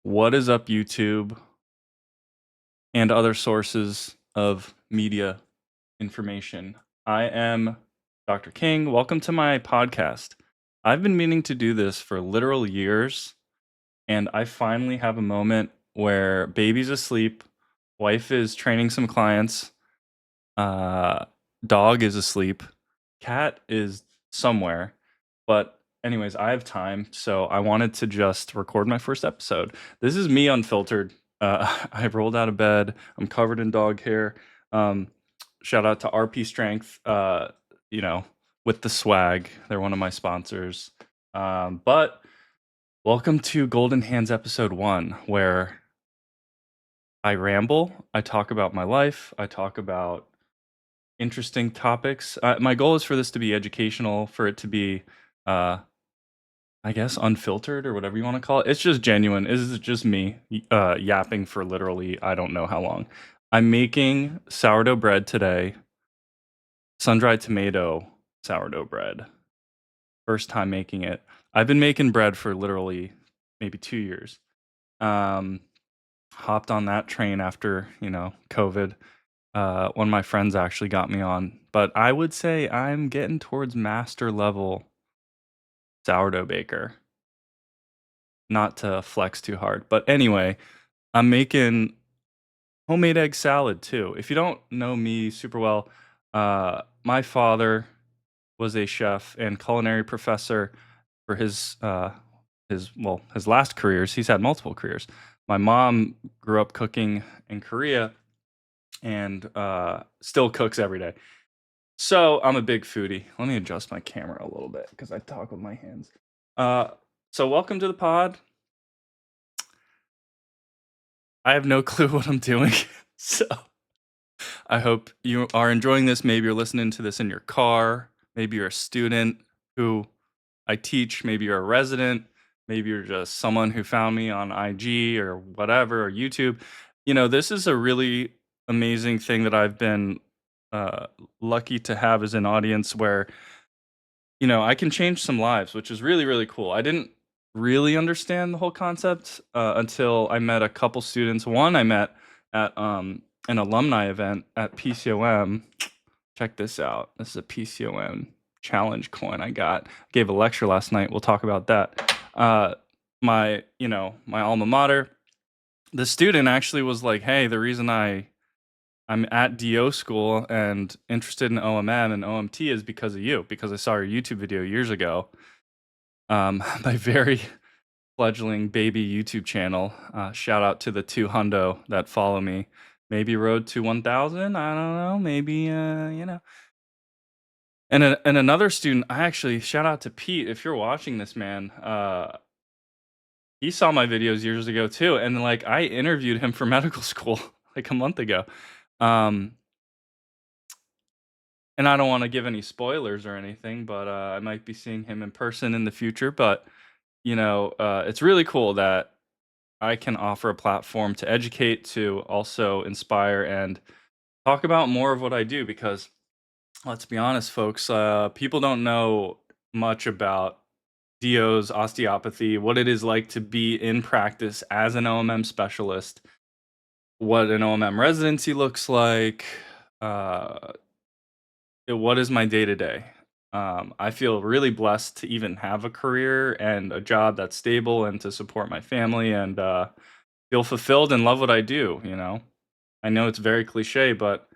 What is up, YouTube and other sources of media information? I am Dr. King. Welcome to my podcast. I've been meaning to do this for literal years, and I finally have a moment where baby's asleep, wife is training some clients, uh, dog is asleep, cat is somewhere. But, anyways, I have time, so I wanted to just record my first episode. This is me unfiltered. I rolled out of bed. I'm covered in dog hair. Um, Shout out to RP Strength, you know, with the swag. They're one of my sponsors. But welcome to Golden Hands episode one, where I ramble, I talk about my life, I talk about interesting topics. My goal is for this to be educational, for it to be, uh, I guess, unfiltered or whatever you want to call it. It's just genuine. This is just me yapping for literally I don't know how long. I'm making sourdough bread today, sun-dried tomato sourdough bread. First time making it. I've been making bread for literally maybe 2 years. Um, Hopped on that train after COVID. One of my friends actually got me on, but I would say I'm getting towards master level sourdough baker. Not to flex too hard, but anyway, I'm making homemade egg salad too. If you don't know me super well, my father was a chef and culinary professor for his last careers. He's had multiple careers. My mom grew up cooking in Korea and still cooks every day. So I'm a big foodie. Let me adjust my camera a little bit because I talk with my hands. Uh, so welcome to the pod. I have no clue what I'm doing. So I hope you are enjoying this. Maybe you're listening to this in your car. Maybe you're a student who I teach. Maybe you're a resident. Maybe you're just someone who found me on IG or whatever, or YouTube. This is a really amazing thing that I've been uh, lucky to have as an audience where, I can change some lives, which is really, really cool. I didn't really understand the whole concept until I met a couple students. One I met at an alumni event at PCOM. Check this out. This is a PCOM challenge coin I got. I gave a lecture last night. We'll talk about that. My alma mater. The student actually was like, "Hey, the reason I'm at DO school and interested in OMM and OMT is because of you, because I saw your YouTube video years ago." My very fledgling baby YouTube channel. Shout out to the 2 hundo that follow me. Maybe road to 1,000. I don't know. Maybe And another student. I actually shout out to Pete if you're watching this, man. He saw my videos years ago too, and like I interviewed him for medical school like a month ago. Um, And I don't wanna give any spoilers or anything, but, I might be seeing him in person in the future, but, it's really cool that I can offer a platform to educate, to also inspire, and talk about more of what I do because, let's be honest, folks, people don't know much about DO's osteopathy, what it is like to be in practice as an OMM specialist, what an OMM residency looks like, uh what is my day to day? I feel really blessed to even have a career and a job that's stable and to support my family and feel fulfilled and love what I do. I know it's very cliche, but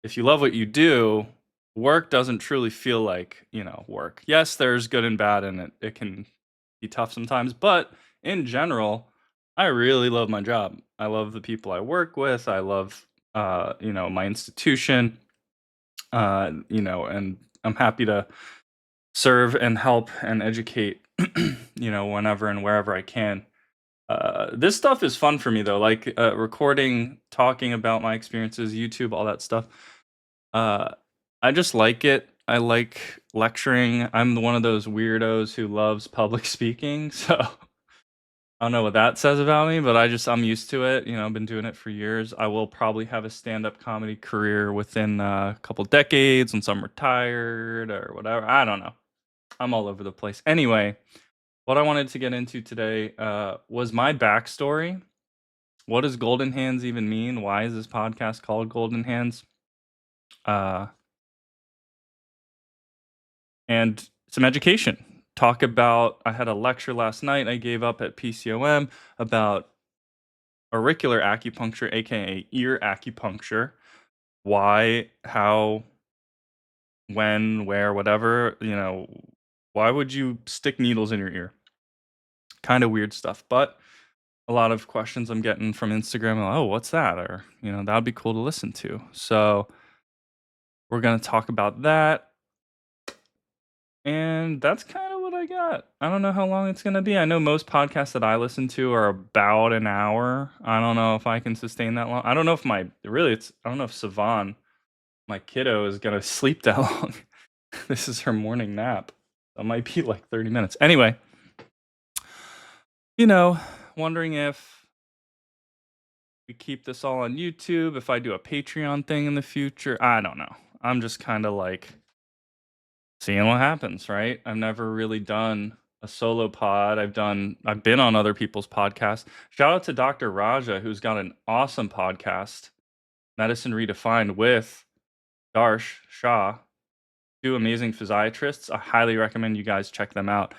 if you love what you do, work doesn't truly feel like, work. Yes, there's good and bad and it can be tough sometimes, but in general, I really love my job. I love the people I work with. I love, my institution and I'm happy to serve and help and educate, whenever and wherever I can. This stuff is fun for me though, like recording, talking about my experiences, YouTube, all that stuff. Uh, I just like it. I like lecturing. I'm one of those weirdos who loves public speaking, so I don't know what that says about me, but I'm used to it. I've been doing it for years. I will probably have a stand-up comedy career within a couple decades once I'm retired or whatever. I don't know. I'm all over the place. Anyway, what I wanted to get into today was my backstory. What does Golden Hands even mean? Why is this podcast called Golden Hands? Uh, and some education. Talk about, I had a lecture last night I gave up at PCOM about auricular acupuncture, aka ear acupuncture. Why, how, when, where, whatever, why would you stick needles in your ear? Kind of weird stuff, but a lot of questions I'm getting from Instagram, oh, what's that? Or, that would be cool to listen to. So we're going to talk about that. And that's kind of what I got. I don't know how long it's going to be. I know most podcasts that I listen to are about an hour. I don't know if I can sustain that long. I don't know if I don't know if Savan, my kiddo, is going to sleep that long. This is her morning nap. It might be like 30 minutes. Anyway, wondering if we keep this all on YouTube, if I do a Patreon thing in the future. I don't know. I'm just kind of like seeing what happens, right? I've never really done a solo pod. I've been on other people's podcasts. Shout out to Dr. Raja, who's got an awesome podcast, Medicine Redefined, with Darsh Shah, two amazing physiatrists. I highly recommend you guys check them out.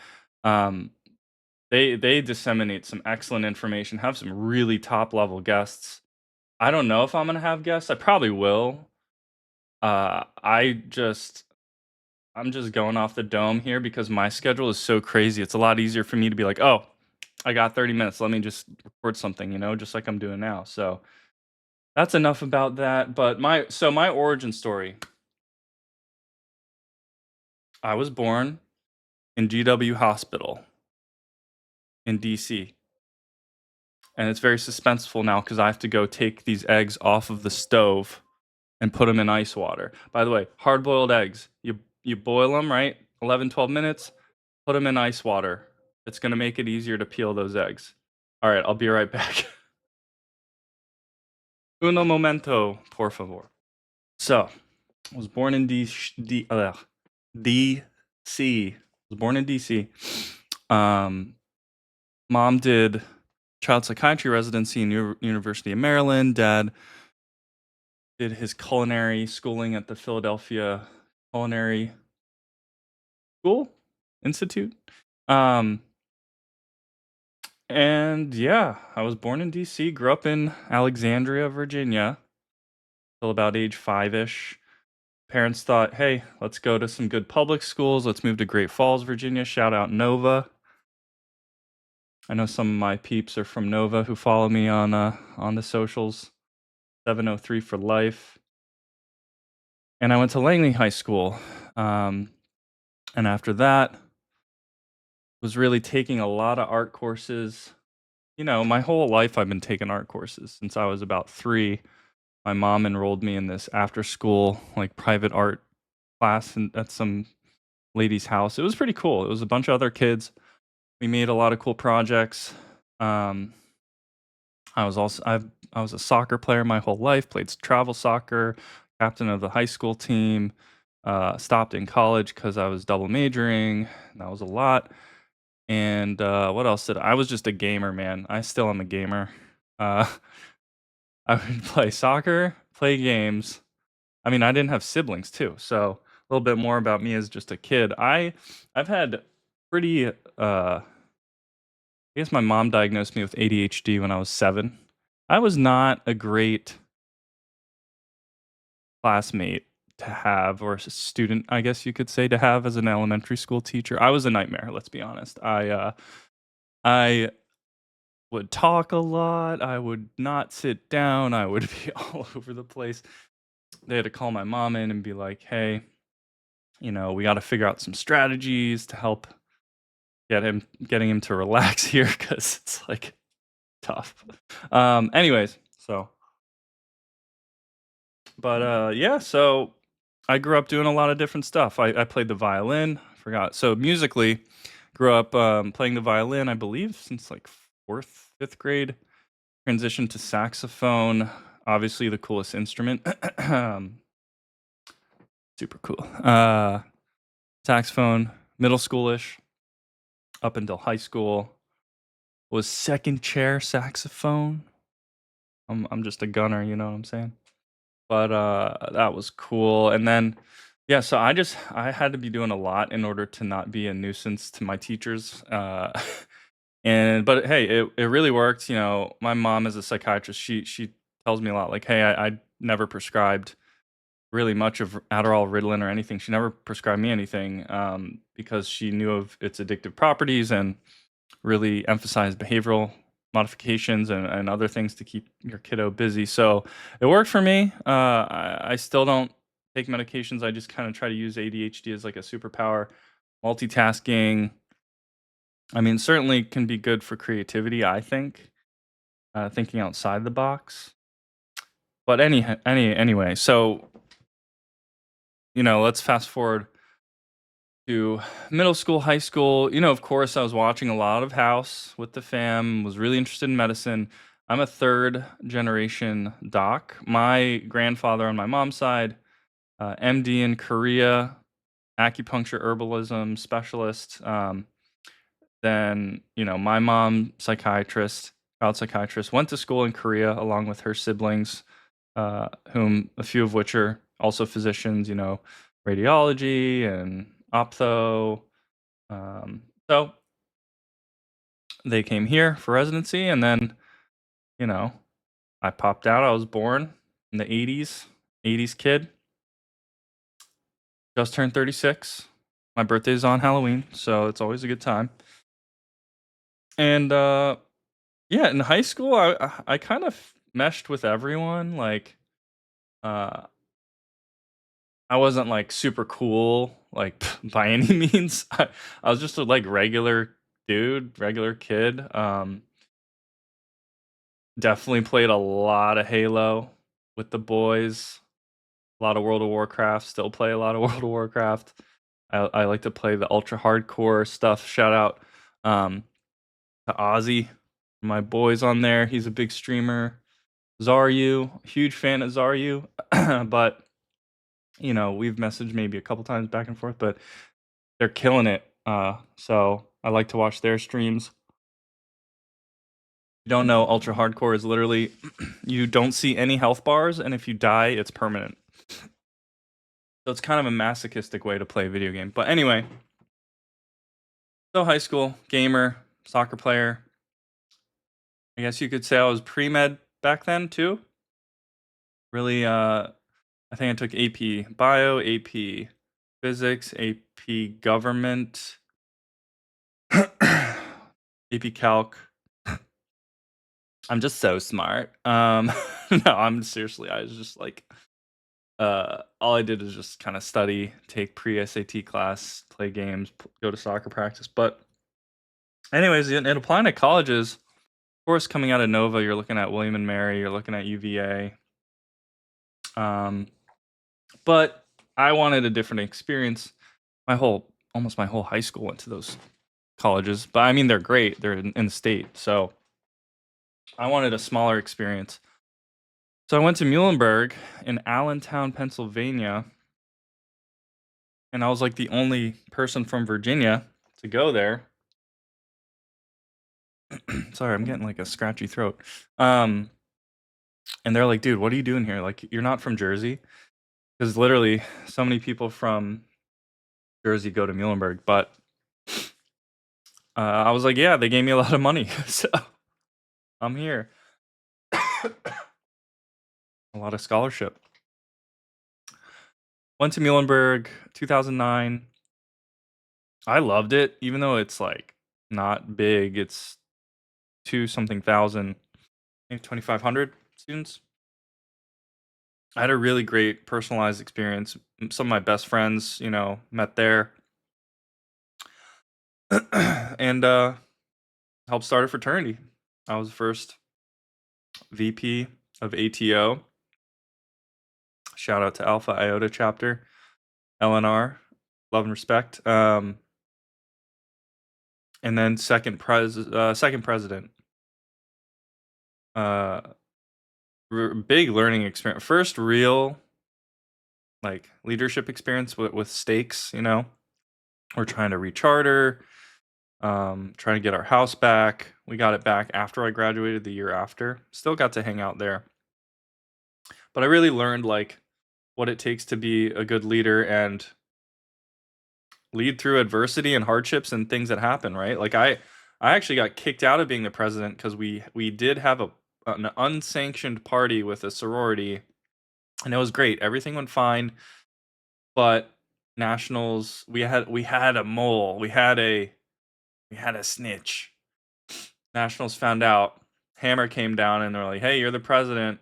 They disseminate some excellent information, have some really top level guests. I don't know if I'm gonna have guests. I probably will. I'm just going off the dome here because my schedule is so crazy. It's a lot easier for me to be like, oh, I got 30 minutes. Let me just record something, just like I'm doing now. So that's enough about that. But my origin story. I was born in GW Hospital in DC. And it's very suspenseful now because I have to go take these eggs off of the stove and put them in ice water. By the way, hard-boiled eggs. You boil them, right? 11, 12 minutes. Put them in ice water. It's going to make it easier to peel those eggs. All right, I'll be right back. Uno momento, por favor. So, I was born in DC. Was born in DC. Mom did child psychiatry residency in University of Maryland. Dad did his culinary schooling at the Philadelphia Culinary School Institute. And yeah, I was born in DC, grew up in Alexandria, Virginia, till about age 5-ish. Parents thought, hey, let's go to some good public schools. Let's move to Great Falls, Virginia. Shout out Nova. I know some of my peeps are from Nova who follow me on the socials. 703 for life. And I went to Langley High School. And after that, was really taking a lot of art courses. My whole life I've been taking art courses since I was about 3. My mom enrolled me in this after school, like, private art class at some lady's house. It was pretty cool. It was a bunch of other kids. We made a lot of cool projects. Um, I was a soccer player my whole life, played travel soccer, captain of the high school team, stopped in college because I was double majoring. That was a lot. And what else I was just a gamer, man. I still am a gamer. Uh, I would play soccer, play games. I mean, I didn't have siblings too, so a little bit more about me as just a kid. I've had pretty I guess my mom diagnosed me with ADHD when I was 7. I was not a great classmate to have, or a student, I guess you could say, to have as an elementary school teacher. I was a nightmare, let's be honest. I would talk a lot. I would not sit down. I would be all over the place. They had to call my mom in and be like, "Hey, we got to figure out some strategies to help getting him to relax here because it's like tough." Anyways, yeah, so I grew up doing a lot of different stuff. I played the violin. I forgot. So musically, grew up playing the violin, I believe, since like 4th, 5th grade. Transitioned to saxophone, obviously the coolest instrument. Super cool. Saxophone, middle schoolish. up until high school. Was second chair saxophone. I'm just a gunner, you know what I'm saying? But, that was cool, and then yeah, so I had to be doing a lot in order to not be a nuisance to my teachers, and but hey, it really worked, you know, my mom is a psychiatrist, she tells me a lot, like, "Hey, I never prescribed really much of Adderall, Ritalin, or anything." She never prescribed me anything, because she knew of its addictive properties and really emphasized behavioral modifications and other things to keep your kiddo busy. So it worked for me. I still don't take medications. I just kind of try to use ADHD as like a superpower. Multitasking, I mean, certainly can be good for creativity, I think, thinking outside the box. But anyway, so let's fast forward to middle school, high school. Of course, I was watching a lot of House with the fam, was really interested in medicine. I'm a third generation doc. My grandfather on my mom's side, MD in Korea, acupuncture herbalism specialist. Then, my mom, psychiatrist, child psychiatrist, went to school in Korea along with her siblings, whom a few of which are also physicians, radiology and optho. So they came here for residency, and then, you know, I popped out. I was born in the 80s, 80s kid, just turned 36. My birthday's on Halloween, so it's always a good time. And yeah, in high school, I kind of meshed with everyone. Like, uh, I wasn't like super cool, like by any means. I was just a like regular dude, regular kid. Definitely played a lot of Halo with the boys, a lot of World of Warcraft, still play a lot of World of Warcraft. I like to play the ultra hardcore stuff. Shout out to Ozzy, my boys on there. He's a big streamer. Zaryu, huge fan of Zaryu, but we've messaged maybe a couple times back and forth, but they're killing it. So I like to watch their streams. You don't know, ultra hardcore is literally you don't see any health bars, and if you die, it's permanent. So it's kind of a masochistic way to play a video game. But anyway, so high school, gamer, soccer player. I guess you could say I was pre-med back then too. Really, I think I took AP Bio, AP Physics, AP Government, AP Calc. I'm just so smart. No, I'm seriously, I was just like, all I did is just kind of study, take pre-SAT class, play games, go to soccer practice. But anyways, in applying to colleges, of course, coming out of Nova, you're looking at William and Mary, you're looking at UVA. But I wanted a different experience. Almost my whole high school went to those colleges, but I mean they're great. They're in the state, so I wanted a smaller experience. So I went to Muhlenberg in Allentown, Pennsylvania, and I was like the only person from Virginia to go there. Sorry, I'm getting like a scratchy throat. And they're like, "Dude, what are you doing here? Like, you're not from Jersey." Because literally, so many people from Jersey go to Muhlenberg. But I was like, "Yeah, they gave me a lot of money, so I'm here." A lot of scholarship. Went to Muhlenberg, 2009. I loved it, even though it's like not big. It's two something thousand, maybe 2,500 students. I had a really great personalized experience. Some of my best friends, met there, and helped start a fraternity. I was the first VP of ATO. Shout out to Alpha Iota chapter, LNR, love and respect. And then second president. Uh, Big learning experience. First real like leadership experience with stakes. We're trying to recharter. trying to get our house back. We got it back after I graduated the year after. Still got to hang out there. But I really learned like what it takes to be a good leader and lead through adversity and hardships and things that happen, right? Like I actually got kicked out of being the president because we did have an unsanctioned party with a sorority, and it was great. Everything went fine, but nationals, we had a mole, we had a snitch. Nationals found out. Hammer came down and they're like, "Hey, you're the president.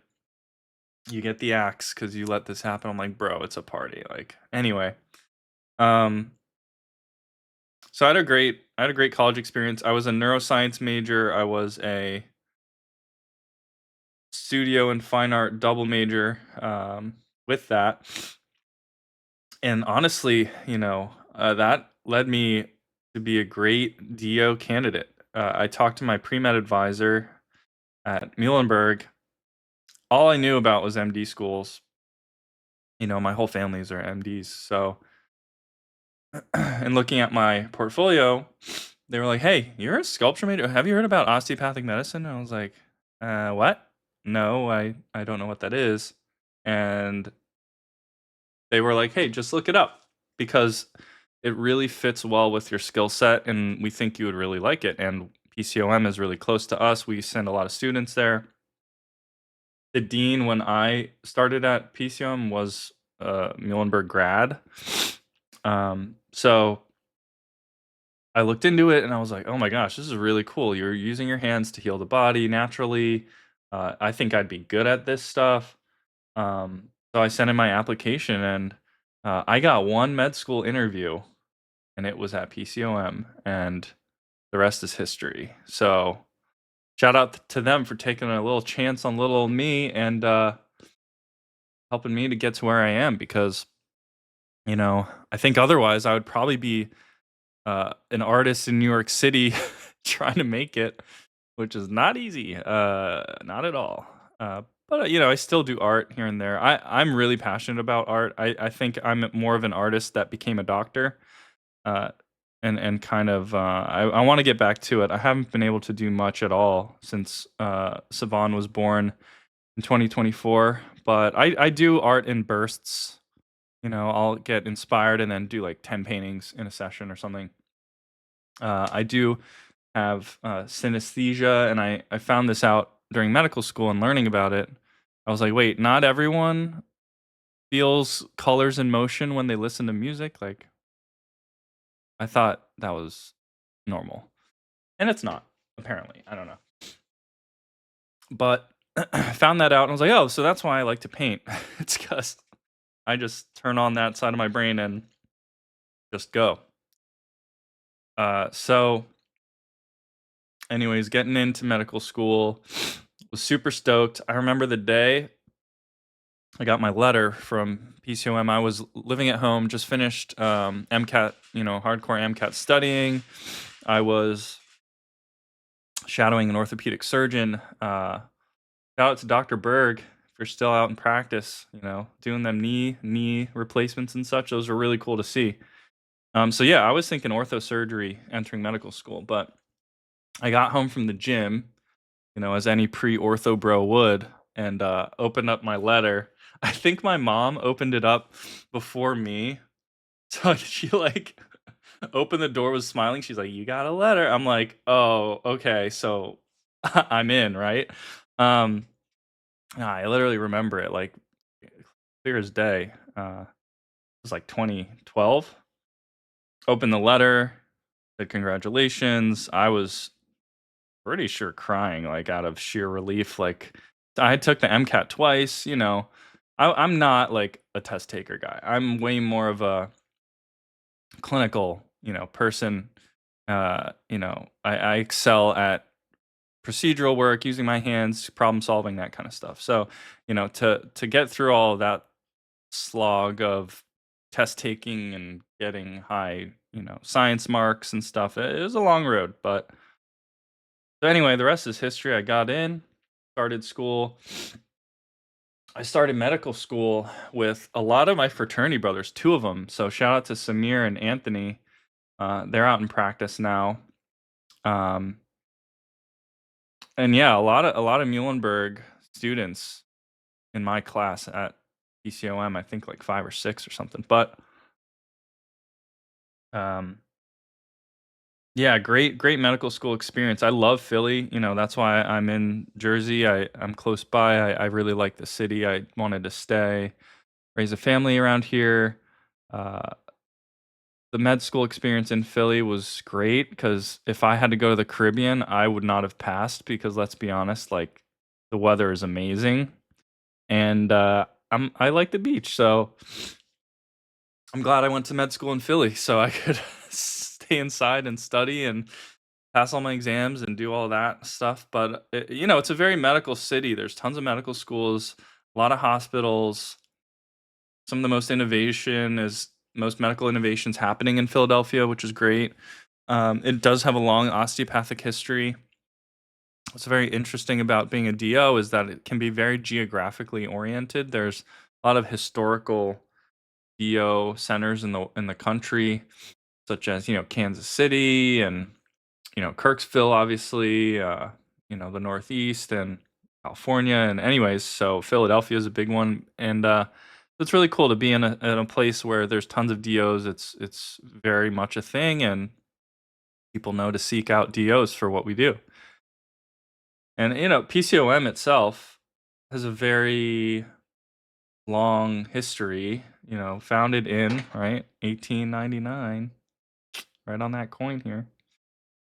You get the axe because you let this happen." I'm like, "Bro, it's a party." Like, anyway, um, so I had a great college experience. I was a neuroscience major. I was a studio and fine art double major with that. And honestly, that led me to be a great DO candidate. I talked to my pre-med advisor at Muhlenberg. All I knew about was MD schools. My whole families are MDs. So, and looking at my portfolio, they were like, "Hey, you're a sculpture major. Have you heard about osteopathic medicine?" And I was like, what? No, I don't know what that is." And they were like, "Hey, just look it up because it really fits well with your skill set, and we think you would really like it." And PCOM is really close to us. We send a lot of students there. The dean when I started at PCOM was Muhlenberg grad. So I looked into it and I was like, "Oh my gosh, this is really cool. You're using your hands to heal the body naturally. I think I'd be good at this stuff." So I sent in my application and I got one med school interview and it was at PCOM, and the rest is history. So shout out to them for taking a little chance on little old me and helping me to get to where I am because, I think otherwise I would probably be an artist in New York City trying to make it, which is not easy, not at all. But I still do art here and there. I'm really passionate about art. I think I'm more of an artist that became a doctor, uh, and kind of I want to get back to it. I haven't been able to do much at all since Savan was born in 2024, but I do art in bursts. I'll get inspired and then do like 10 paintings in a session or something. I do have synesthesia, and I found this out during medical school and learning about it. I was like, wait, not everyone feels colors in motion when they listen to music. Like, I thought that was normal, and it's not. Apparently, I don't know. But I found that out, and I was like, oh, so that's why I like to paint. It's because I just turn on that side of my brain and just go. So anyways, getting into medical school, was super stoked. I remember the day I got my letter from PCOM. I was living at home, just finished MCAT, hardcore MCAT studying. I was shadowing an orthopedic surgeon. Shout out to Dr. Berg if you're still out in practice, doing them knee replacements and such. Those are really cool to see. So yeah, I was thinking ortho surgery entering medical school, but I got home from the gym, as any pre-ortho bro would, and opened up my letter. I think my mom opened it up before me. So she like opened the door, was smiling. She's like, "You got a letter." I'm like, "Oh, okay, so I'm in, right?" Um, I literally remember it like clear as day. It was like 2012. Opened the letter, said congratulations. I was pretty sure crying like out of sheer relief. Like I took the MCAT twice. I'm not like a test taker guy. I'm way more of a clinical, person. I excel at procedural work, using my hands, problem solving, that kind of stuff. So, to get through all of that slog of test taking and getting high, science marks and stuff, it was a long road. But so anyway, the rest is history. I got in, started school. I started medical school with a lot of my fraternity brothers, two of them. So shout out to Samir and Anthony. They're out in practice now. Um, and yeah, a lot of Muhlenberg students in my class at PCOM, I think like 5 or 6 or something. But um, yeah, great medical school experience. I love Philly. That's why I'm in Jersey. I'm close by. I really like the city. I wanted to stay, raise a family around here. Uh, the med school experience in Philly was great because if I had to go to the Caribbean, I would not have passed because let's be honest, like the weather is amazing and I like the beach, so I'm glad I went to med school in Philly so I could stay inside and study and pass all my exams and do all that stuff. But it's a very medical city. There's tons of medical schools, a lot of hospitals. Some of the most medical innovations happening in Philadelphia, which is great. It does have a long osteopathic history. What's very interesting about being a DO is that it can be very geographically oriented. There's a lot of historical DO centers in the country, such as Kansas City and Kirksville, obviously, the Northeast and California, and anyways, so Philadelphia is a big one, and it's really cool to be in a place where there's tons of DOs. It's very much a thing, and people know to seek out DOs for what we do. And PCOM itself has a very long history. Founded in right 1899, right on that coin here.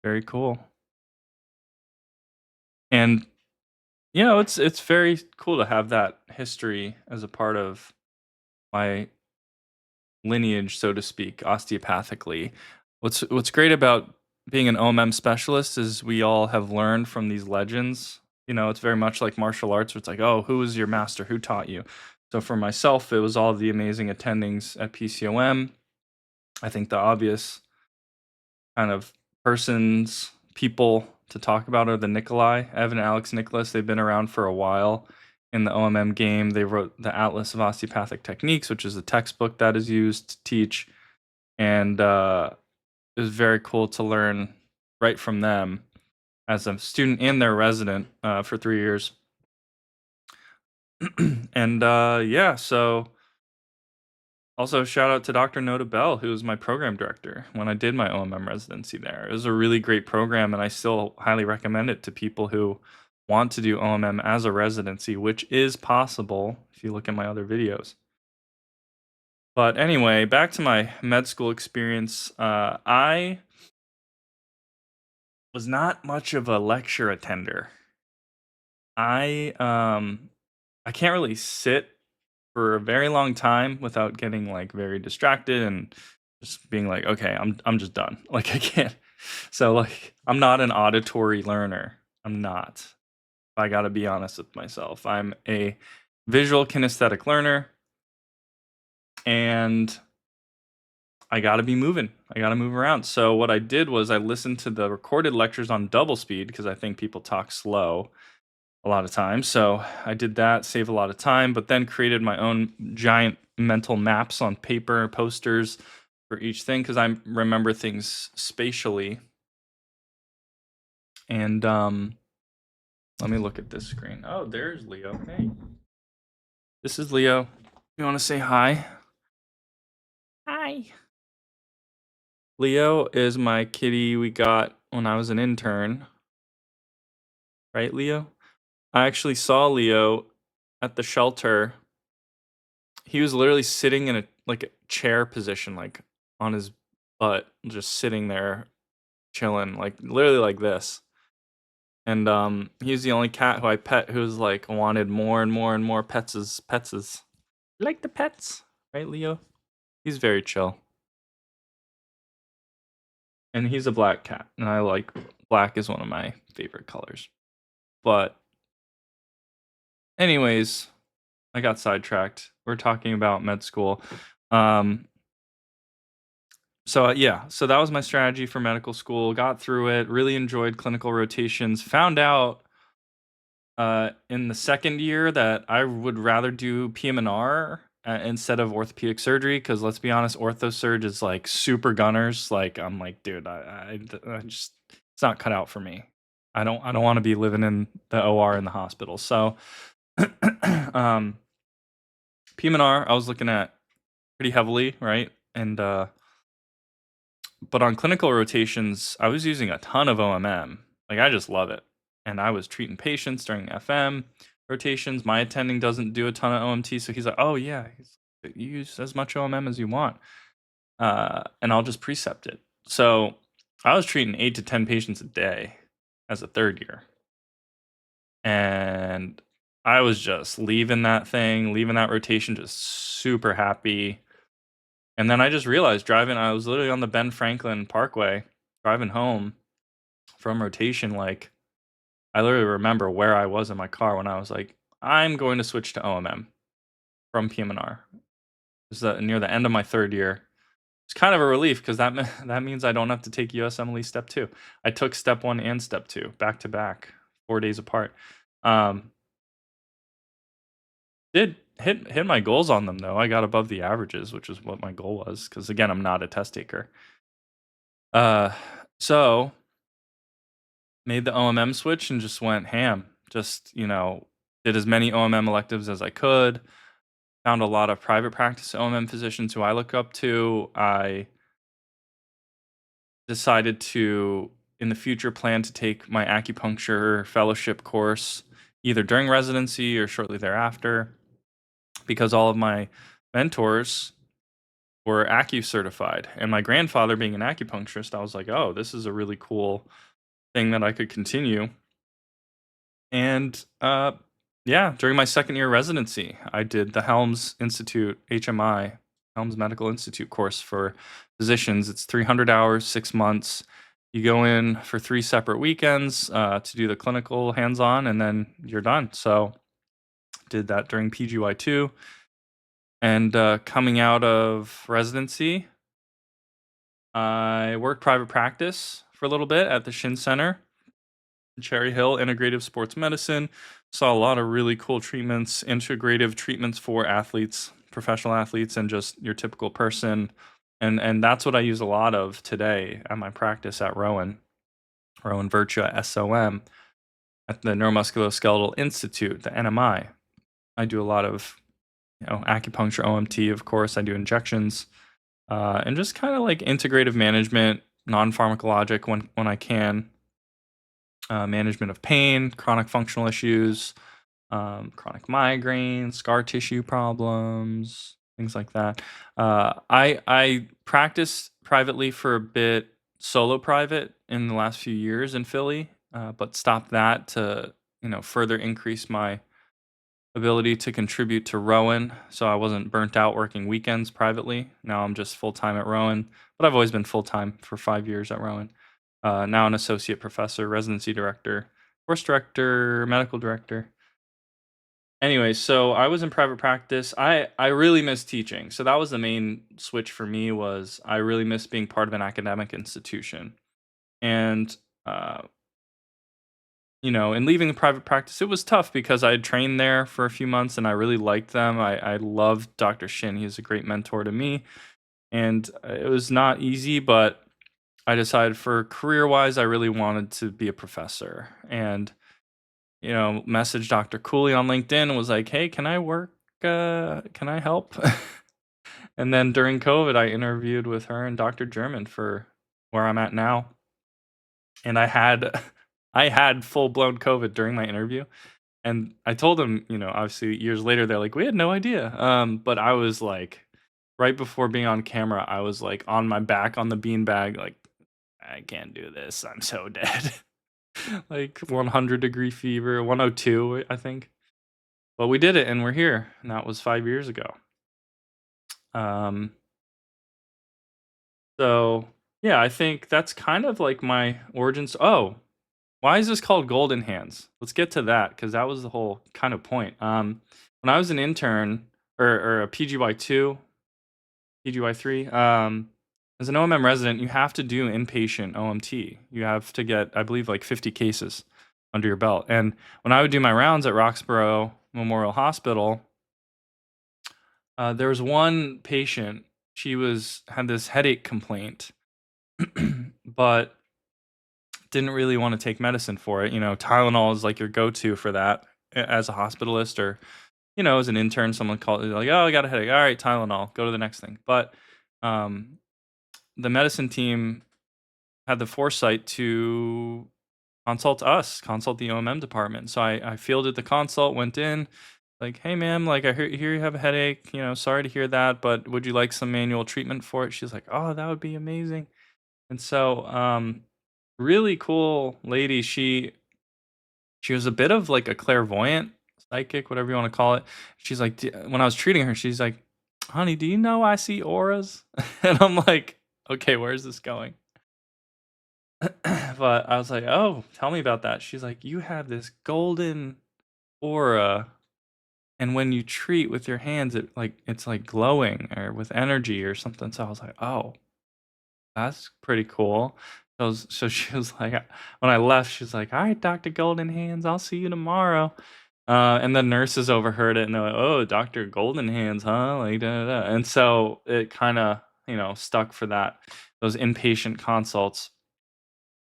Very cool. And it's very cool to have that history as a part of my lineage, so to speak, osteopathically. What's great about being an OMM specialist is we all have learned from these legends. It's very much like martial arts, where it's like, oh, who was your master? Who taught you? So for myself, it was all of the amazing attendings at PCOM. I think the obvious kind of people to talk about are the Nikolai, Evan and Alex Nicholas. They've been around for a while in the OMM game. They wrote the Atlas of Osteopathic Techniques, which is a textbook that is used to teach. And it was very cool to learn right from them as a student and their resident for 3 years. And yeah, so also shout out to Dr. Nota Bell, who was my program director when I did my OMM residency there. It was a really great program, and I still highly recommend it to people who want to do OMM as a residency, which is possible if you look at my other videos. But anyway, back to my med school experience. I was not much of a lecture attender. I can't really sit for a very long time without getting like very distracted and just being like, okay, I'm just done. Like I can't. So like I'm not an auditory learner. I'm not. I got to be honest with myself. I'm a visual kinesthetic learner, and I got to be moving. I got to move around. So what I did was I listened to the recorded lectures on double speed because I think people talk slow a lot of times. So I did that, save a lot of time, but then created my own giant mental maps on paper, posters for each thing because I remember things spatially. And let me look at this screen. Oh, there's Leo. Hey, this is Leo. You want to say hi? Hi. Leo is my kitty we got when I was an intern. Right, Leo? I actually saw Leo at the shelter. He was literally sitting in a chair position, like on his butt, just sitting there chilling, like literally like this. And he was the only cat who I pet who's like wanted more and more and more petses. Like the pets, right, Leo? He's very chill. And he's a black cat, and I like black is one of my favorite colors. But anyways, I got sidetracked. We're talking about med school. So yeah, so that was my strategy for medical school. Got through it. Really enjoyed clinical rotations. Found out in the second year that I would rather do PM&R instead of orthopedic surgery because let's be honest, ortho surge is like super gunners. Like I'm like, dude, I just it's not cut out for me. I don't want to be living in the OR in the hospital. So um PM&R I was looking at pretty heavily, right? And but on clinical rotations, I was using a ton of OMM. Like I just love it. And I was treating patients during FM rotations. My attending doesn't do a ton of OMT, so he's like, "Oh yeah, you use as much OMM as you want, and I'll just precept it." So I was treating 8 to 10 patients a day as a third year, and I was just leaving that rotation, just super happy. And then I just realized driving, I was literally on the Ben Franklin Parkway driving home from rotation. Like, I literally remember where I was in my car when I was like, I'm going to switch to OMM from PM&R. It was near the end of my third year. It's kind of a relief because that means I don't have to take USMLE Step 2. I took Step 1 and Step 2 back to back, 4 days apart. Um, did hit my goals on them though. I got above the averages, which is what my goal was. Because again, I'm not a test taker. Uh, so made the OMM switch and just went ham. Just did as many OMM electives as I could. Found a lot of private practice OMM physicians who I look up to. I decided to, in the future, plan to take my acupuncture fellowship course either during residency or shortly thereafter, because all of my mentors were acu certified. And my grandfather being an acupuncturist, I was like, oh, this is a really cool thing that I could continue. And yeah, during my second year residency, I did the Helms Institute HMI, Helms Medical Institute course for physicians. It's 300 hours, 6 months. You go in for 3 separate weekends to do the clinical hands-on, and then you're done. So did that during PGY2. And coming out of residency, I worked private practice for a little bit at the Shin Center, Cherry Hill Integrative Sports Medicine. Saw a lot of really cool treatments, integrative treatments for athletes, professional athletes, and just your typical person. And that's what I use a lot of today at my practice at Rowan Virtua SOM, at the Neuromusculoskeletal Institute, the NMI. I do a lot of acupuncture, OMT, of course. I do injections, and just kind of like integrative management, non-pharmacologic when I can. Management of pain, chronic functional issues, chronic migraine, scar tissue problems, things like that. I practiced privately for a bit, solo private in the last few years in Philly, but stopped that to further increase my ability to contribute to Rowan, so I wasn't burnt out working weekends privately. Now I'm just full time at Rowan, but I've always been full time for 5 years at Rowan. Now an associate professor, residency director, course director, medical director. Anyway, so I was in private practice. I really miss teaching. So that was the main switch for me, was I really miss being part of an academic institution. And in leaving the private practice, it was tough because I had trained there for a few months and I really liked them. I loved Dr. Shin. He's a great mentor to me. And it was not easy, but I decided for career wise, I really wanted to be a professor. And, messaged Dr. Cooley on LinkedIn and was like, hey, can I work? Can I help? And then during COVID, I interviewed with her and Dr. German for where I'm at now. And I had I had full blown COVID during my interview. And I told them, obviously years later, they're like, we had no idea. But I was like, right before being on camera, I was like on my back on the beanbag, like, I can't do this. I'm so dead. Like 100-degree fever, 102, I think. But we did it and we're here. And that was 5 years ago. Um, so yeah, I think that's kind of like my origins. Oh, why is this called Golden Hands? Let's get to that because that was the whole kind of point. When I was an intern or a PGY2, PGY3, as an OMM resident, you have to do inpatient OMT. You have to get, I believe, like 50 cases under your belt. And when I would do my rounds at Roxborough Memorial Hospital, there was one patient. She had this headache complaint, but didn't really want to take medicine for it. Tylenol is like your go-to for that as a hospitalist, or as an intern, someone called like, "Oh, I got a headache. All right, Tylenol. Go to the next thing." But um, the medicine team had the foresight to consult the OMM department. So I fielded the consult, went in, like, "Hey, ma'am, like I hear you have a headache. Sorry to hear that, but would you like some manual treatment for it?" She's like, "Oh, that would be amazing." And so, really cool lady. She was a bit of like a clairvoyant, psychic, whatever you want to call it. She's like, when I was treating her, she's like, "Honey, do you know I see auras?" And I'm like, "Okay, where's this going?" But I was like, "Oh, tell me about that." She's like, "You have this golden aura, and when you treat with your hands, it's like glowing or with energy or something." So I was like, "Oh, that's pretty cool." So she was like, when I left, she's like, "All right, Doctor Golden Hands, I'll see you tomorrow." And the nurses overheard it and they're like, "Oh, Doctor Golden Hands, huh?" Like, da, da, da. And so it kind of stuck for those inpatient consults.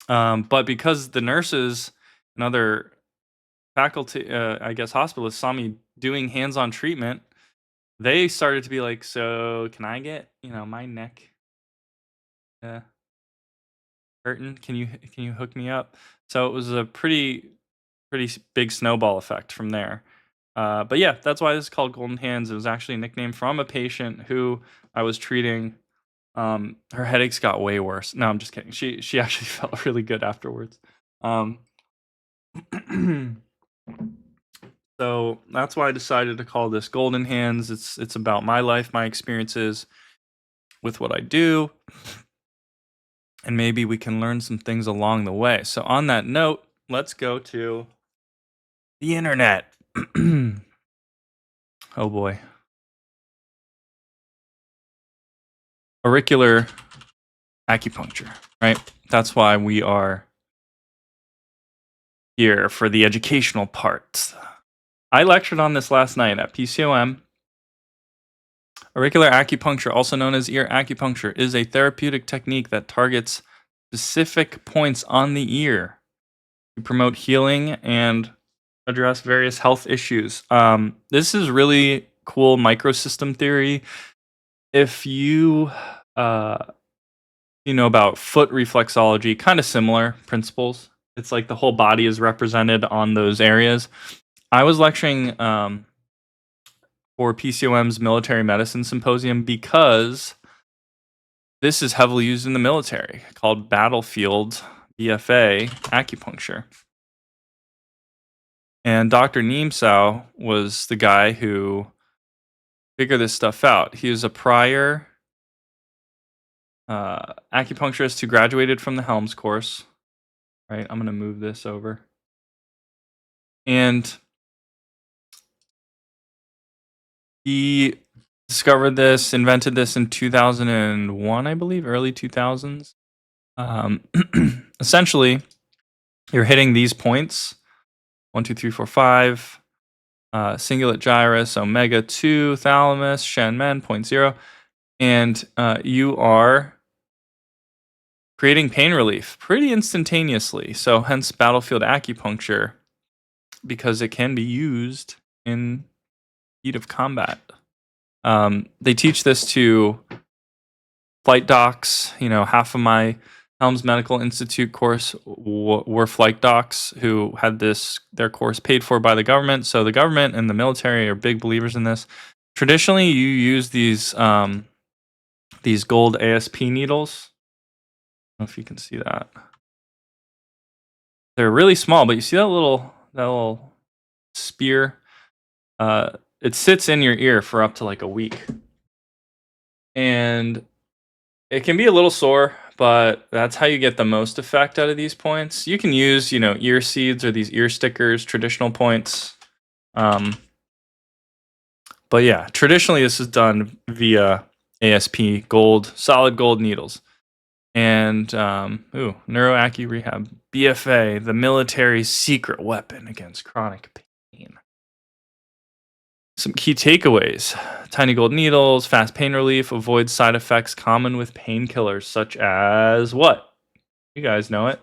But because the nurses and other faculty, I guess hospitalists, saw me doing hands-on treatment, they started to be like, "So can I get my neck uh, hurting? Can you hook me up?" So it was a pretty big snowball effect from there. But yeah, that's why this is called Golden Hands. It was actually a nickname from a patient who I was treating. Her headaches got way worse. No, I'm just kidding. She actually felt really good afterwards. Um, so that's why I decided to call this Golden Hands. It's about my life, my experiences with what I do, and maybe we can learn some things along the way. So on that note, let's go to the internet. Oh boy. Auricular acupuncture, right? That's why we are here for the educational part. I lectured on this last night at PCOM. Auricular acupuncture, also known as ear acupuncture, is a therapeutic technique that targets specific points on the ear to promote healing and address various health issues. This is really cool microsystem theory. If uh, you know about foot reflexology, kind of similar principles. It's like the whole body is represented on those areas. I was lecturing for PCOM's military medicine symposium because this is heavily used in the military, called battlefield BFA acupuncture. And Dr. Neemsau was the guy who figured this stuff out. He was a prior acupuncturist who graduated from the Helms course. Right, I'm going to move this over. And he discovered this, invented this in 2001, I believe, early 2000s. Essentially, you're hitting these points 1, 2, 3, 4, 5, cingulate gyrus, omega 2, thalamus, Shen Men, point 0, and you are creating pain relief pretty instantaneously. So, hence battlefield acupuncture, because it can be used in heat of combat. They teach this to flight docs. Half of my Helms Medical Institute course were flight docs who had their course paid for by the government. So the government and the military are big believers in this. Traditionally, you use these gold ASP needles. I don't know if you can see that. They're really small, but you see that little spear? It sits in your ear for up to like a week. And it can be a little sore, but that's how you get the most effect out of these points. You can use, ear seeds or these ear stickers, traditional points. But yeah, traditionally this is done via ASP gold, solid gold needles. And NeuroAcu Rehab, BFA, the military's secret weapon against chronic pain. Some key takeaways: tiny gold needles, fast pain relief, avoid side effects common with painkillers such as what? You guys know it.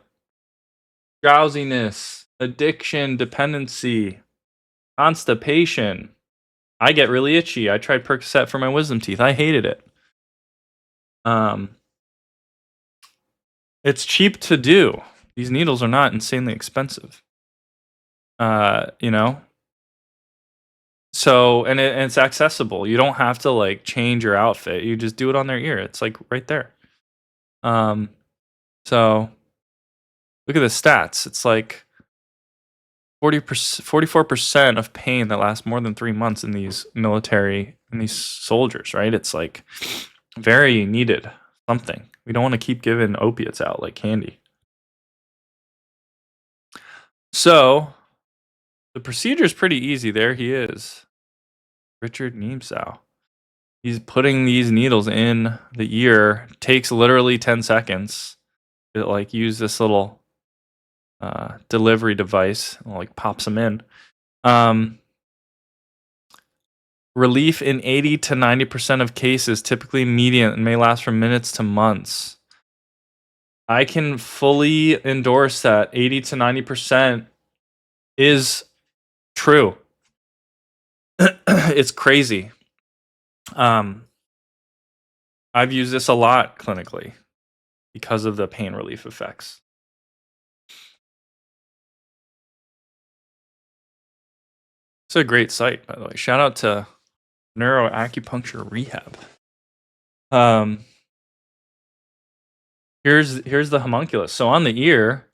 drowsiness, addiction, dependency, constipation. I get really itchy. I tried Percocet for my wisdom teeth. I hated it. Um, it's cheap to do. These needles are not insanely expensive. You know, so and it's accessible. You don't have to like change your outfit. You just do it on their ear. It's like right there. Um, so look at the stats. It's like 44% of pain that lasts more than 3 months in these military in these soldiers, right? It's like very needed something. We don't want to keep giving opiates out like candy. So the procedure is pretty easy. There he is, Richard Niemsau. He's putting these needles in the ear. Takes literally 10 seconds. It like use this little delivery device. And, like pops them in. Relief in 80 to 90% of cases, typically immediate, and may last from minutes to months. I can fully endorse that 80 to 90% is true. It's crazy. I've used this a lot clinically because of the pain relief effects. It's a great site, by the way. Shout out to Neuroacupuncture Rehab. Here's the homunculus. So on the ear,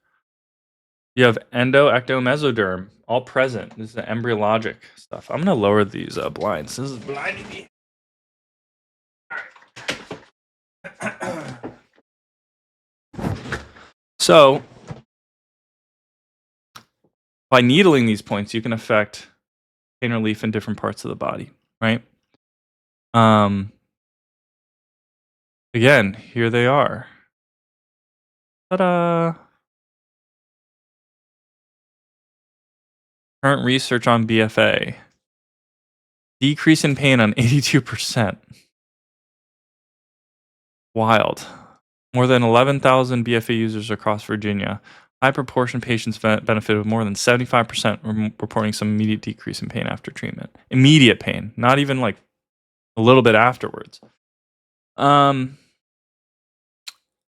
you have endo, ecto, mesoderm, all present. This is the embryologic stuff. I'm gonna lower these blinds. This is blinding me. So by needling these points, you can affect pain relief in different parts of the body, right? Again, here they are. Ta-da! Current research on BFA. Decrease in pain on 82%. Wild. More than 11,000 BFA users across Virginia. High proportion patients benefited with more than 75% reporting some immediate decrease in pain after treatment. Immediate pain, not even like a little bit afterwards.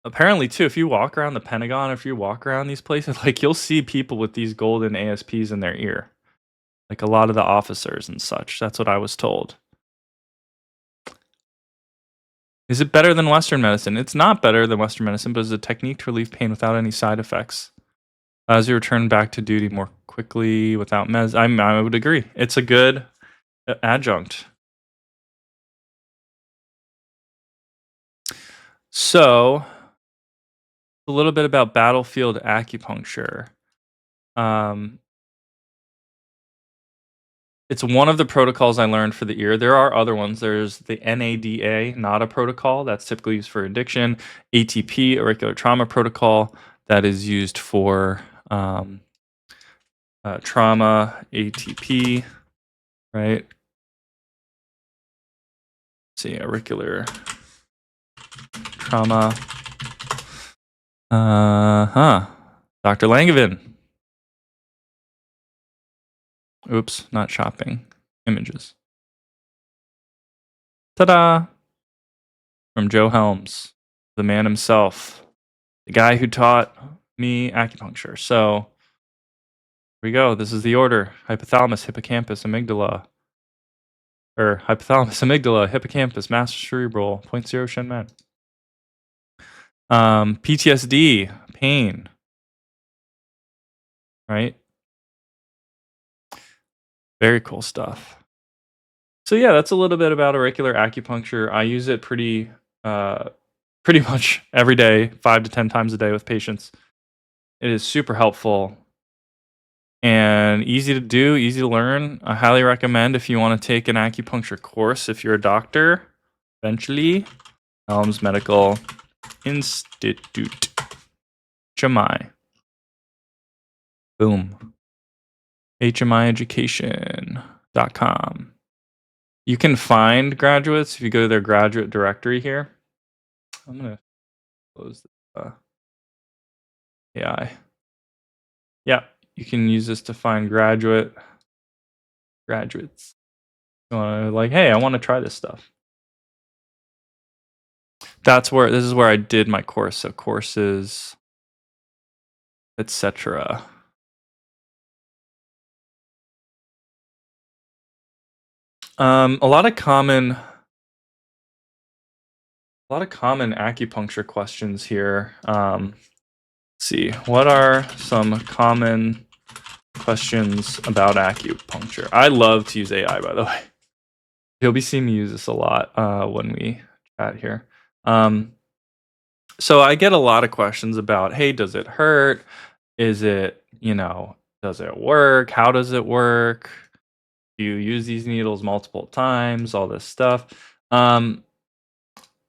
Apparently too, if you walk around the Pentagon, if you walk around these places, like you'll see people with these golden ASPs in their ear. Like a lot of the officers and such. That's what I was told. Is it better than Western medicine? It's not better than Western medicine, but it's a technique to relieve pain without any side effects. As you return back to duty more quickly without meds. I would agree. It's a good adjunct. So, a little bit about battlefield acupuncture. It's one of the protocols I learned for the ear. There are other ones. There's the NADA, NADA protocol. That's typically used for addiction. ATP, auricular trauma protocol, that is used for trauma. ATP, right? Let's see, auricular trauma. Dr. Langevin. Oops, not shopping. Images. Ta-da! From Joe Helms, the man himself, the guy who taught me acupuncture. So here we go. This is the order: hypothalamus, hippocampus, amygdala, or hypothalamus, amygdala, hippocampus, master cerebral, 0.0 Shen Men. PTSD, pain, right? Very cool stuff. So yeah, that's a little bit about auricular acupuncture. I use it pretty much every day, 5 to 10 times a day with patients. It is super helpful and easy to do, easy to learn. I highly recommend if you want to take an acupuncture course, if you're a doctor, eventually, Helms Medical Institute. HMI. Boom. HMIeducation.com. You can find graduates if you go to their graduate directory here. I'm going to close the AI. Yeah, you can use this to find graduates. Like, hey, I want to try this stuff. This is where I did my course. So courses, etc. A lot of common acupuncture questions here. Let's see, what are some common questions about acupuncture? I love to use AI, by the way. You'll be seeing me use this a lot when we chat here. So I get a lot of questions about, hey, does it hurt? Is it, does it work? How does it work? Do you use these needles multiple times? All this stuff.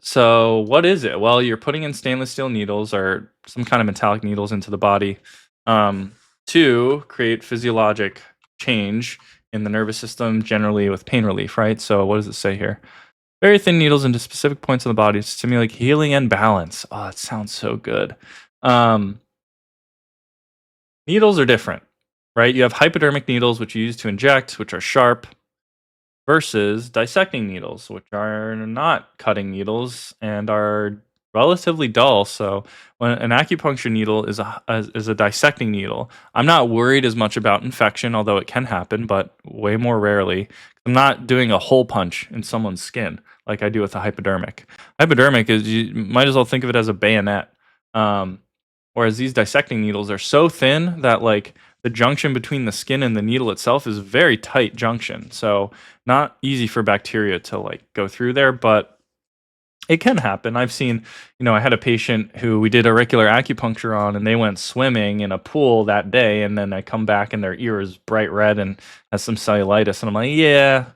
So what is it? Well, you're putting in stainless steel needles or some kind of metallic needles into the body to create physiologic change in the nervous system, generally with pain relief, right? So what does it say here? Very thin needles into specific points of the body to stimulate healing and balance. Oh, it sounds so good. Needles are different, right? You have hypodermic needles, which you use to inject, which are sharp, versus dissecting needles, which are not cutting needles and are relatively dull. So when an acupuncture needle is a dissecting needle, I'm not worried as much about infection, although it can happen, but way more rarely. I'm not doing a hole punch in someone's skin like I do with a hypodermic. Hypodermic is, you might as well think of it as a bayonet. Whereas these dissecting needles are so thin that like the junction between the skin and the needle itself is a very tight junction. So not easy for bacteria to like go through there, but it can happen. I've seen, I had a patient who we did auricular acupuncture on and they went swimming in a pool that day. And then I come back and their ear is bright red and has some cellulitis. And I'm like, yeah,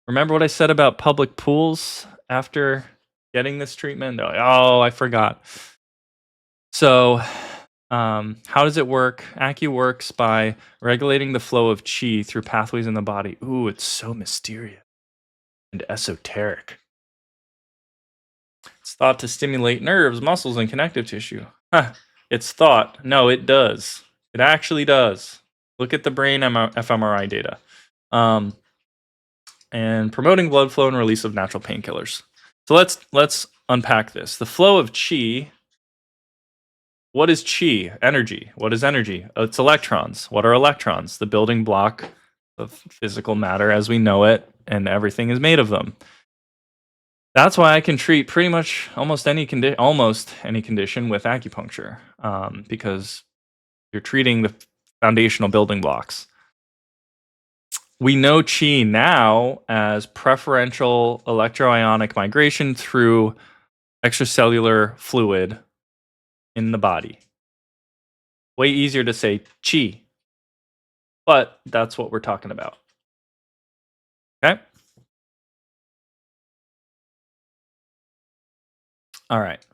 remember what I said about public pools after getting this treatment? They're like, oh, I forgot. So, how does it work? Acu works by regulating the flow of chi through pathways in the body. Ooh, it's so mysterious and esoteric. It's thought to stimulate nerves, muscles, and connective tissue. Huh. It's thought. No, it does. It actually does. Look at the brain fMRI data. And promoting blood flow and release of natural painkillers. So let's unpack this. The flow of chi. What is chi? Energy. What is energy? It's electrons. What are electrons? The building block of physical matter as we know it, and everything is made of them. That's why I can treat pretty much almost any condition with acupuncture, because you're treating the foundational building blocks. We know chi now as preferential electroionic migration through extracellular fluid in the body. Way easier to say chi, but that's what we're talking about. Okay? All right.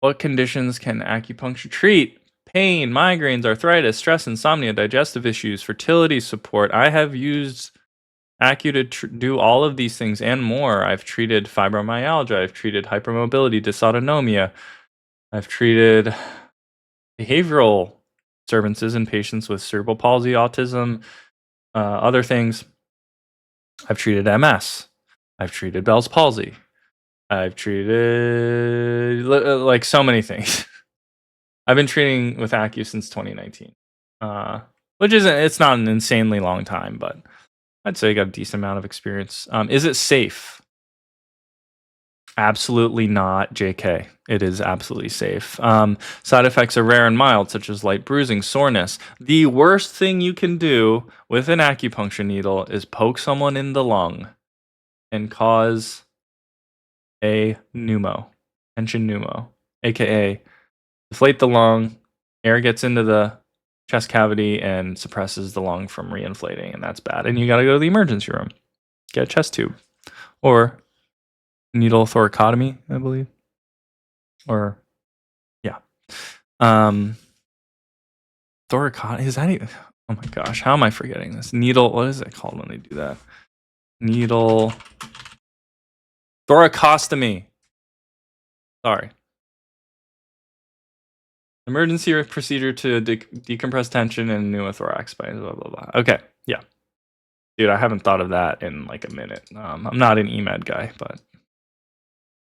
What conditions can acupuncture treat? Pain, migraines, arthritis, stress, insomnia, digestive issues, fertility support. I have used Acu to do all of these things and more. I've treated fibromyalgia. I've treated hypermobility, dysautonomia. I've treated behavioral disturbances in patients with cerebral palsy, autism, other things. I've treated MS. I've treated Bell's palsy. I've treated like so many things. I've been treating with Acu since 2019, which it's not an insanely long time, but I'd say I got a decent amount of experience. Is it safe? Absolutely not, JK. It is absolutely safe. Side effects are rare and mild, such as light bruising, soreness. The worst thing you can do with an acupuncture needle is poke someone in the lung and cause a tension pneumo, aka deflate the lung, air gets into the chest cavity and suppresses the lung from reinflating, and that's bad. And you got to go to the emergency room, get a chest tube, or needle thoracotomy, I believe, or yeah, thoracotomy. Is that even? Oh my gosh, how am I forgetting this? Needle. What is it called when they do that? Needle thoracostomy. Sorry. Emergency procedure to decompress tension in pneumothorax by blah blah blah. Okay, yeah, dude, I haven't thought of that in like a minute. I'm not an EMED guy, but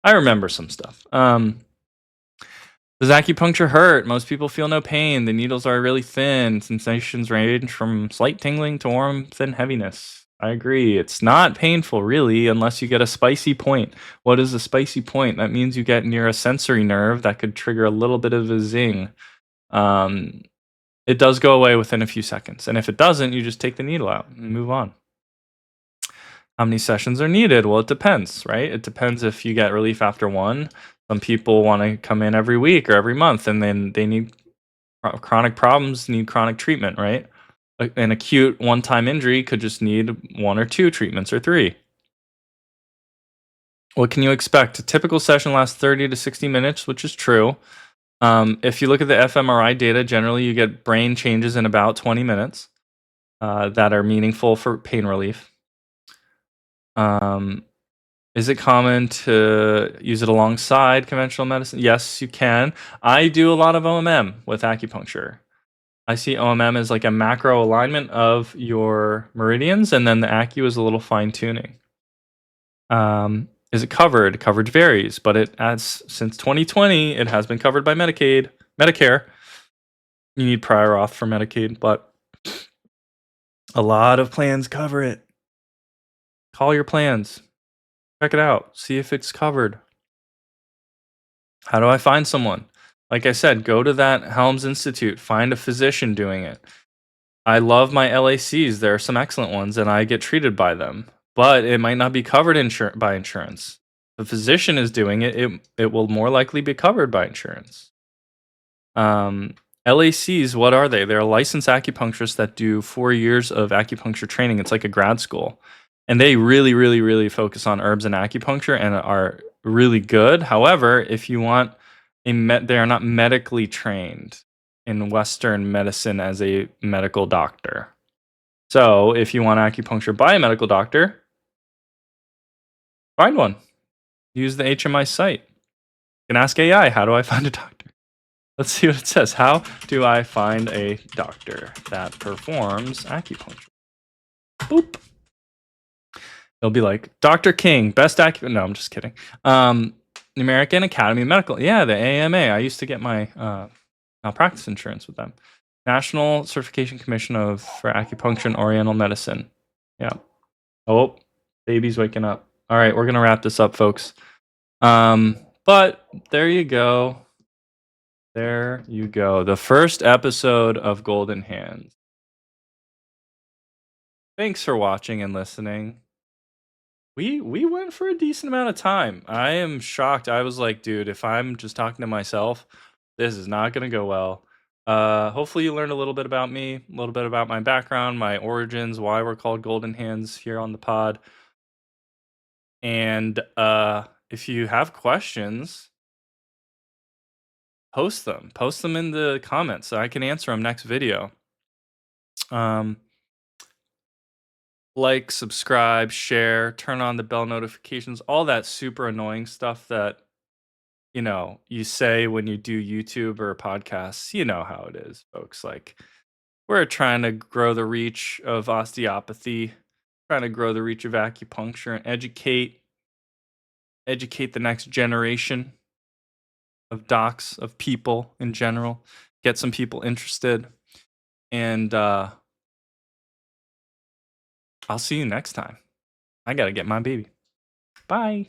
I remember some stuff. Does acupuncture hurt? Most people feel no pain. The needles are really thin. Sensations range from slight tingling to warmth and heaviness. I agree. It's not painful, really, unless you get a spicy point. What is a spicy point? That means you get near a sensory nerve that could trigger a little bit of a zing. Um, it does go away within a few seconds. And if it doesn't, you just take the needle out and move on. How many sessions are needed? Well, it depends, right? It depends if you get relief after one. Some people want to come in every week or every month, and then they need chronic problems, need chronic treatment, right? An acute one-time injury could just need 1 or 2 treatments or 3. What can you expect? A typical session lasts 30 to 60 minutes, which is true. If you look at the fMRI data, generally you get brain changes in about 20 minutes that are meaningful for pain relief. Um, is it common to use it alongside conventional medicine? Yes, you can. I do a lot of OMM with acupuncture. I see OMM as like a macro alignment of your meridians, and then the acu is a little fine tuning. Is it covered? Coverage varies, but it has since 2020. It has been covered by Medicaid, Medicare. You need prior auth for Medicaid, but a lot of plans cover it. Call your plans. Check it out. See if it's covered. How do I find someone? Like I said, go to that Helms Institute. Find a physician doing it. I love my LACs. There are some excellent ones, and I get treated by them. But it might not be covered by insurance. If a physician is doing it, it will more likely be covered by insurance. LACs, what are they? They're licensed acupuncturists that do 4 years of acupuncture training. It's like a grad school. And they really, really, really focus on herbs and acupuncture and are really good. However, if you want they are not medically trained in Western medicine as a medical doctor. So if you want acupuncture by a medical doctor, find one. Use the HMI site. You can ask AI, how do I find a doctor? Let's see what it says. How do I find a doctor that performs acupuncture? Boop. It'll be like, Dr. King, best acupuncture. No, I'm just kidding. The American Academy of Medical. Yeah, the AMA. I used to get my malpractice insurance with them. National Certification Commission for Acupuncture and Oriental Medicine. Yeah. Oh, baby's waking up. All right, we're gonna wrap this up, folks. But there you go. There you go. The first episode of Golden Hands. Thanks for watching and listening. We went for a decent amount of time. I am shocked. I was like, dude, if I'm just talking to myself, this is not gonna go well. Hopefully you learned a little bit about me, a little bit about my background, my origins, why we're called Golden Hands here on the pod. And if you have questions, post them. Post them in the comments so I can answer them next video. Like, subscribe, share, turn on the bell notifications, all that super annoying stuff that you say when you do YouTube or podcasts. You know how it is, folks. Like, we're trying to grow the reach of osteopathy, trying to grow the reach of acupuncture and educate the next generation of docs, of people in general, get some people interested. And I'll see you next time. I got to get my baby. Bye.